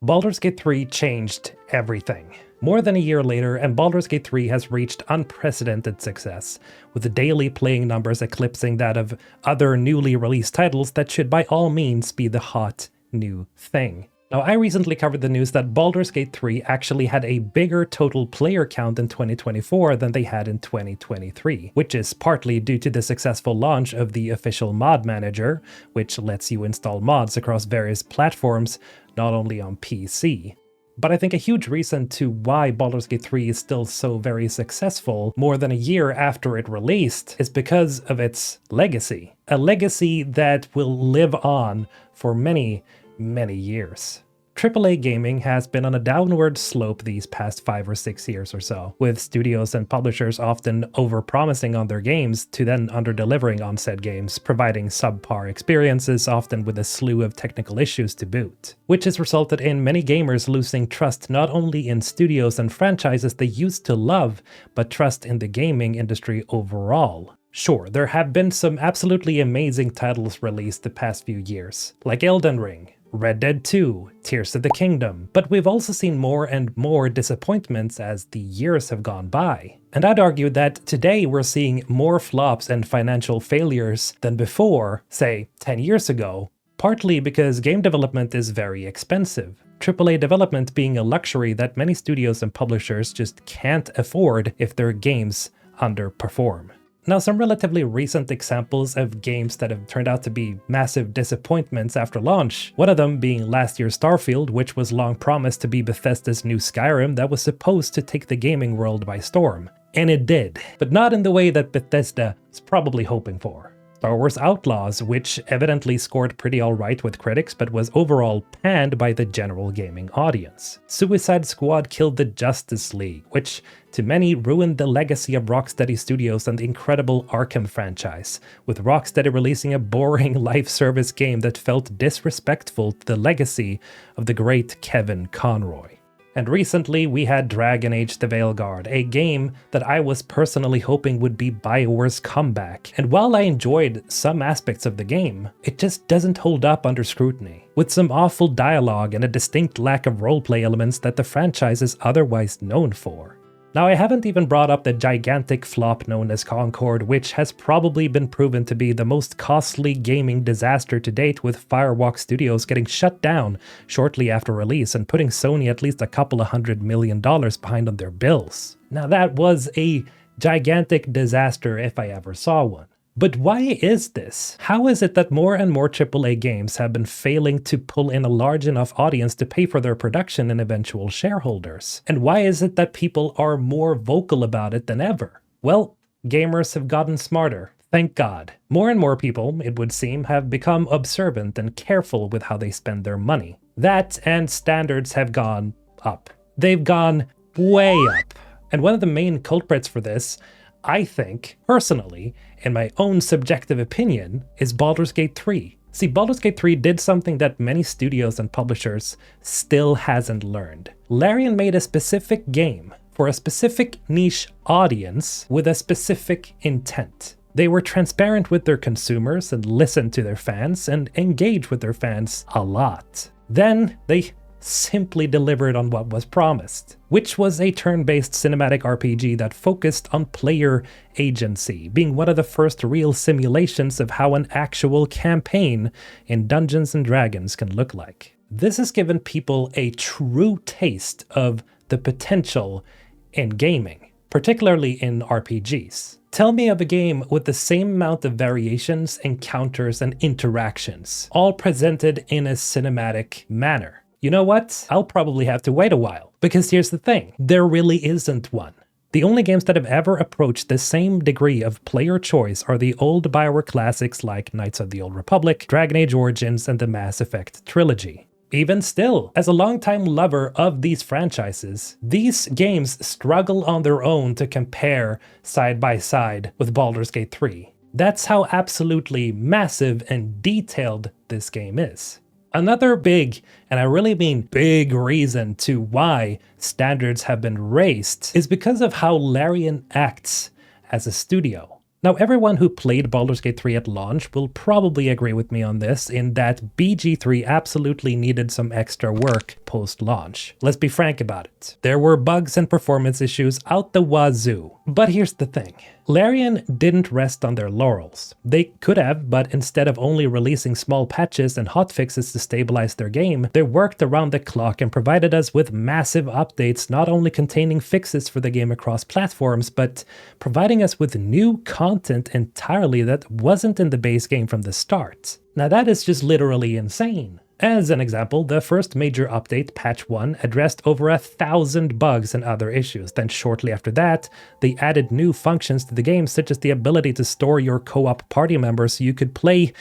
Baldur's Gate 3 changed everything. More than a year later, and Baldur's Gate 3 has reached unprecedented success, with the daily playing numbers eclipsing that of other newly released titles that should by all means be the hot new thing. Now, I recently covered the news that Baldur's Gate 3 actually had a bigger total player count in 2024 than they had in 2023, which is partly due to the successful launch of the official mod manager, which lets you install mods across various platforms, not only on PC. But I think a huge reason to why Baldur's Gate 3 is still so very successful more than a year after it released is because of its legacy. A legacy that will live on for many years. AAA gaming has been on a downward slope these past 5 or 6 years or so, with studios and publishers often overpromising on their games to then underdelivering on said games, providing subpar experiences, often with a slew of technical issues to boot, which has resulted in many gamers losing trust not only in studios and franchises they used to love, but trust in the gaming industry overall. Sure, there have been some absolutely amazing titles released the past few years, like Elden Ring, Red Dead 2, Tears of the Kingdom, but we've also seen more and more disappointments as the years have gone by. And I'd argue that today we're seeing more flops and financial failures than before, say, 10 years ago, partly because game development is very expensive. AAA development being a luxury that many studios and publishers just can't afford if their games underperform. Now, some relatively recent examples of games that have turned out to be massive disappointments after launch, one of them being last year's Starfield, which was long promised to be Bethesda's new Skyrim that was supposed to take the gaming world by storm. And it did, but not in the way that Bethesda was probably hoping for. Star Wars Outlaws, which evidently scored pretty alright with critics but was overall panned by the general gaming audience. Suicide Squad killed the Justice League, which to many ruined the legacy of Rocksteady Studios and the incredible Arkham franchise, with Rocksteady releasing a boring live service game that felt disrespectful to the legacy of the great Kevin Conroy. And recently we had Dragon Age The Veilguard, a game that I was personally hoping would be BioWare's comeback. And while I enjoyed some aspects of the game, it just doesn't hold up under scrutiny, with some awful dialogue and a distinct lack of roleplay elements that the franchise is otherwise known for. Now, I haven't even brought up the gigantic flop known as Concord, which has probably been proven to be the most costly gaming disaster to date, with Firewalk Studios getting shut down shortly after release and putting Sony at least a couple of $100 million behind on their bills. Now, that was a gigantic disaster if I ever saw one. But why is this? How is it that more and more AAA games have been failing to pull in a large enough audience to pay for their production and eventual shareholders? And why is it that people are more vocal about it than ever? Well, gamers have gotten smarter, thank God. More and more people, it would seem, have become observant and careful with how they spend their money. That and standards have gone up. They've gone way up. And one of the main culprits for this, I think, personally, in my own subjective opinion, is Baldur's Gate 3. See, Baldur's Gate 3 did something that many studios and publishers still hasn't learned. Larian made a specific game for a specific niche audience with a specific intent. They were transparent with their consumers and listened to their fans and engaged with their fans a lot. Then they simply delivered on what was promised, which was a turn-based cinematic RPG that focused on player agency, being one of the first real simulations of how an actual campaign in Dungeons & Dragons can look like. This has given people a true taste of the potential in gaming, particularly in RPGs. Tell me of a game with the same amount of variations, encounters, and interactions, all presented in a cinematic manner. You know what? I'll probably have to wait a while, because here's the thing, there really isn't one. The only games that have ever approached the same degree of player choice are the old BioWare classics like Knights of the Old Republic, Dragon Age Origins, and the Mass Effect trilogy. Even still, as a longtime lover of these franchises, these games struggle on their own to compare side by side with Baldur's Gate 3. That's how absolutely massive and detailed this game is. Another big, and I really mean big, reason to why standards have been raised is because of how Larian acts as a studio. Now, everyone who played Baldur's Gate 3 at launch will probably agree with me on this, in that BG3 absolutely needed some extra work post-launch. Let's be frank about it. There were bugs and performance issues out the wazoo. But here's the thing. Larian didn't rest on their laurels. They could have, but instead of only releasing small patches and hotfixes to stabilize their game, they worked around the clock and provided us with massive updates, not only containing fixes for the game across platforms, but providing us with new content entirely that wasn't in the base game from the start. Now that is just literally insane. As an example, the first major update, Patch 1, addressed over 1,000 bugs and other issues. Then shortly after that, they added new functions to the game, such as the ability to store your co-op party members so you could play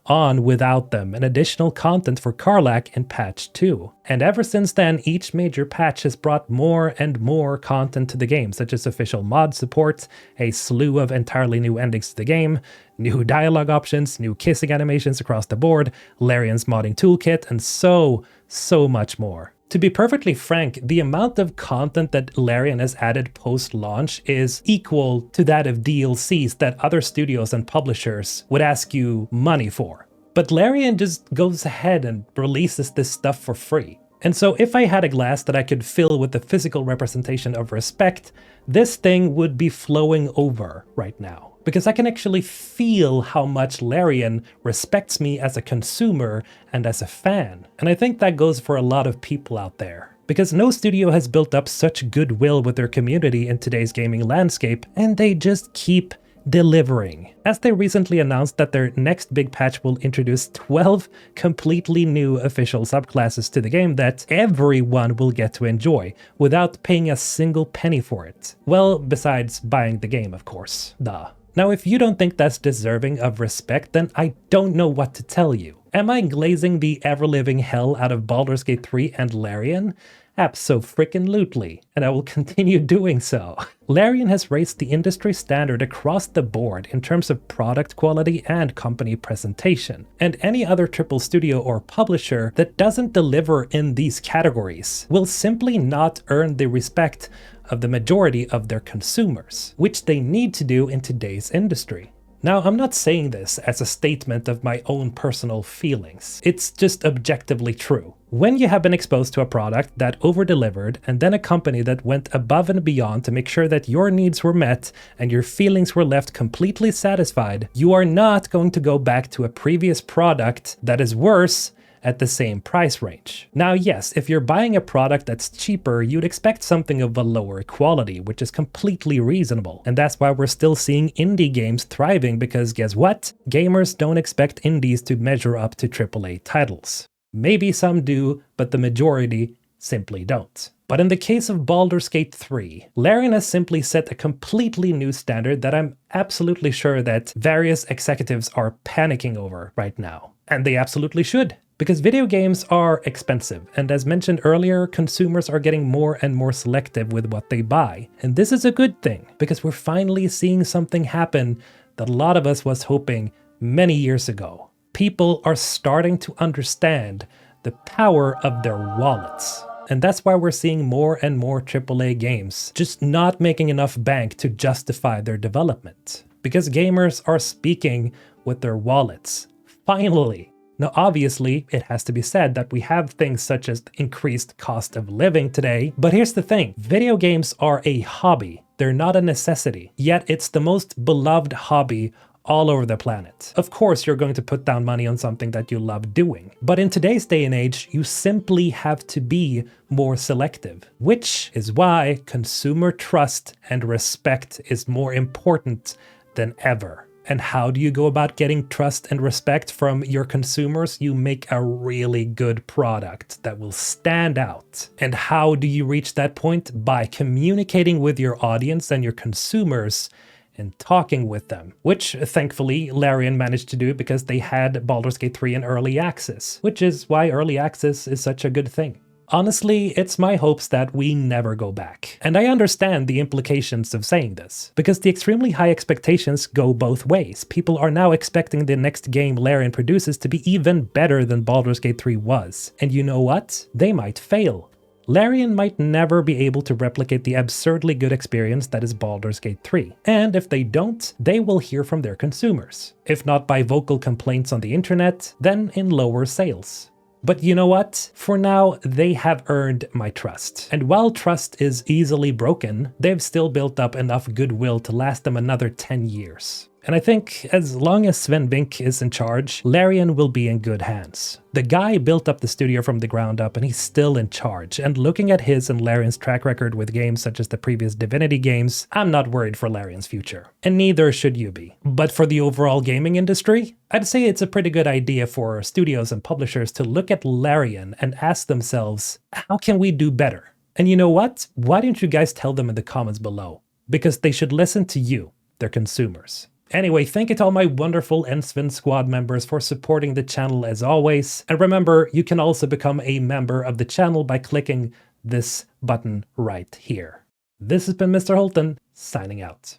on without them, and additional content for Karlach in Patch 2. And ever since then, each major patch has brought more and more content to the game, such as official mod support, a slew of entirely new endings to the game, new dialogue options, new kissing animations across the board, Larian's modding toolkit, and so much more. To be perfectly frank, the amount of content that Larian has added post-launch is equal to that of DLCs that other studios and publishers would ask you money for. But Larian just goes ahead and releases this stuff for free. And so if I had a glass that I could fill with the physical representation of respect, this thing would be flowing over right now. Because I can actually feel how much Larian respects me as a consumer and as a fan. And I think that goes for a lot of people out there. Because no studio has built up such goodwill with their community in today's gaming landscape, and they just keep delivering. As they recently announced that their next big patch will introduce 12 completely new official subclasses to the game that everyone will get to enjoy, without paying a single penny for it. Well, besides buying the game, of course. Duh. Now, if you don't think that's deserving of respect, then I don't know what to tell you. Am I glazing the ever-living hell out of Baldur's Gate 3 and Larian? Abso-frickin-lutely, and I will continue doing so. Larian has raised the industry standard across the board in terms of product quality and company presentation, and any other AAA studio or publisher that doesn't deliver in these categories will simply not earn the respect of the majority of their consumers, which they need to do in today's industry. Now, I'm not saying this as a statement of my own personal feelings. It's just objectively true. When you have been exposed to a product that over-delivered, and then a company that went above and beyond to make sure that your needs were met and your feelings were left completely satisfied, you are not going to go back to a previous product that is worse at the same price range. Now, yes, if you're buying a product that's cheaper, you'd expect something of a lower quality, which is completely reasonable. And that's why we're still seeing indie games thriving, because guess what? Gamers don't expect indies to measure up to AAA titles. Maybe some do, but the majority simply don't. But in the case of Baldur's Gate 3, Larian has simply set a completely new standard that I'm absolutely sure that various executives are panicking over right now. And they absolutely should. Because video games are expensive, and as mentioned earlier, consumers are getting more and more selective with what they buy. And this is a good thing, because we're finally seeing something happen that a lot of us was hoping many years ago. People are starting to understand the power of their wallets. And that's why we're seeing more and more AAA games just not making enough bank to justify their development. Because gamers are speaking with their wallets. Finally. Now, obviously, it has to be said that we have things such as increased cost of living today, but here's the thing. Video games are a hobby. They're not a necessity. Yet it's the most beloved hobby all over the planet. Of course, you're going to put down money on something that you love doing. But in today's day and age, you simply have to be more selective, which is why consumer trust and respect is more important than ever. And how do you go about getting trust and respect from your consumers? You make a really good product that will stand out. And how do you reach that point? By communicating with your audience and your consumers and talking with them, which thankfully Larian managed to do because they had Baldur's Gate 3 in early access, which is why early access is such a good thing. Honestly, it's my hopes that we never go back. And I understand the implications of saying this, because the extremely high expectations go both ways. People are now expecting the next game Larian produces to be even better than Baldur's Gate 3 was. And you know what? They might fail. Larian might never be able to replicate the absurdly good experience that is Baldur's Gate 3. And if they don't, they will hear from their consumers. If not by vocal complaints on the internet, then in lower sales. But you know what? For now, they have earned my trust. And while trust is easily broken, they've still built up enough goodwill to last them another 10 years. And I think as long as Sven Vink is in charge, Larian will be in good hands. The guy built up the studio from the ground up and he's still in charge. And looking at his and Larian's track record with games such as the previous Divinity games, I'm not worried for Larian's future. And neither should you be. But for the overall gaming industry, I'd say it's a pretty good idea for studios and publishers to look at Larian and ask themselves, how can we do better? And you know what? Why don't you guys tell them in the comments below? Because they should listen to you, their consumers. Anyway, thank you to all my wonderful Ensvin squad members for supporting the channel as always. And remember, you can also become a member of the channel by clicking this button right here. This has been Mr. Holton, signing out.